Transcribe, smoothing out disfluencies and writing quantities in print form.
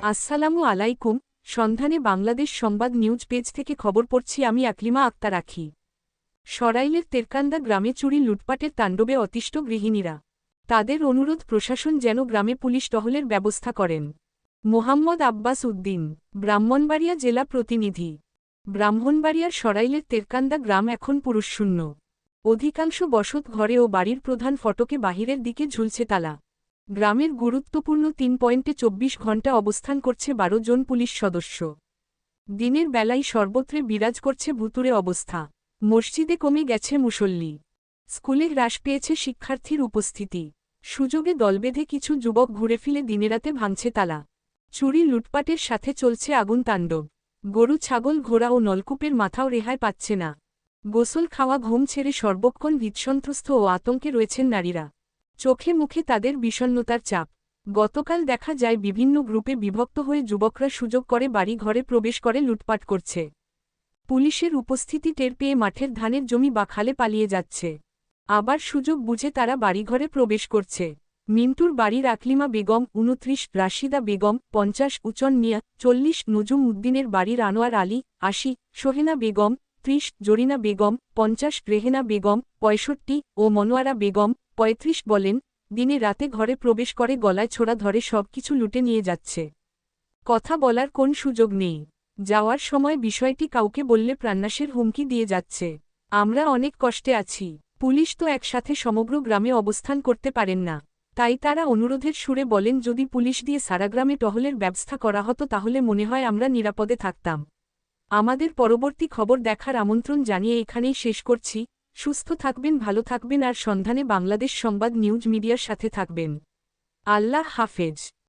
আসসালামু আলাইকুম। সন্ধানে বাংলাদেশ সংবাদ নিউজ পেজ থেকে খবর পড়ছি আমি আকলিমা আক্তার আখি। সরাইলের তেরকান্দা গ্রামে চুরি লুটপাটের তাণ্ডবে অতিষ্ঠ গৃহিণীরা। তাদের অনুরোধ প্রশাসন যেন গ্রামে পুলিশ টহলের ব্যবস্থা করেন। মোহাম্মদ আব্বাস উদ্দিন, ব্রাহ্মণবাড়িয়া জেলা প্রতিনিধি। ব্রাহ্মণবাড়িয়ার সরাইলের তেরকান্দা গ্রাম এখন পুরুষশূন্য। অধিকাংশ বসত ঘরে ও বাড়ির প্রধান ফটকে বাহিরের দিকে ঝুলছে তালা। গ্রামের গুরুত্বপূর্ণ 3.24 ঘণ্টা অবস্থান করছে 12 জন পুলিশ সদস্য। দিনের বেলায় সর্বত্রে বিরাজ করছে ভুতুড়ে অবস্থা। মসজিদে কমে গেছে মুসল্লি। স্কুলে হ্রাস পেয়েছে শিক্ষার্থীর উপস্থিতি। সুযোগে দলবেঁধে কিছু যুবক ঘুরে ফিরে দিনেরাতে ভাঙছে তালা। চুরি লুটপাটের সাথে চলছে আগুন তাণ্ডব। গরু ছাগল ঘোড়া ও নলকূপের মাথাও রেহাই পাচ্ছে না। গোসল খাওয়া ঘুম ছেড়ে সর্বক্ষণ ভীতসন্ত্রস্ত ও আতঙ্কে রয়েছেন নারীরা। চোখে মুখে তাদের বিষণ্ণতার চাপ। গতকাল দেখা যায় বিভিন্ন গ্রুপে বিভক্ত হয়ে যুবকরা সুযোগ করে বাড়ি ঘরে প্রবেশ করে লুটপাট করছে। পুলিশের উপস্থিতি টের পেয়ে মাঠের ধানের জমি বা খালে পালিয়ে যাচ্ছে। আবার সুযোগ বুঝে তারা বাড়িঘরে প্রবেশ করছে। মিন্টুর বাড়ির আকলিমা বেগম 29, রাশিদা বেগম 50, উচন মিয়া 40, নজুম উদ্দিনের বাড়ির আনোয়ার আলী 80, সোহেনা বেগম 30, জরিনা বেগম 50, রেহেনা বেগম 65 ও মনোয়ারা বেগম 35 বলেন, দিনে রাতে ঘরে প্রবেশ করে গলায় ছোড়া ধরে সবকিছু লুটে নিয়ে যাচ্ছে। কথা বলার কোন সুযোগ নেই। যাওয়ার সময় বিষয়টি কাউকে বললে প্রাণনাশের হুমকি দিয়ে যাচ্ছে। আমরা অনেক কষ্টে আছি। পুলিশ তো একসাথে সমগ্র গ্রামে অবস্থান করতে পারেন না। তাই তারা অনুরোধের সুরে বলেন যদি পুলিশ দিয়ে সারা গ্রামে টহলের ব্যবস্থা করা হতো তাহলে মনে হয় আমরা নিরাপদে থাকতাম। আমাদের পরবর্তী খবর দেখার আমন্ত্রণ জানিয়ে এখানেই শেষ করছি। সুস্থ থাকবেন, ভালো থাকবেন আর সন্ধানে বাংলাদেশ সংবাদ নিউজ মিডিয়ার সাথে থাকবেন। আল্লাহ হাফেজ।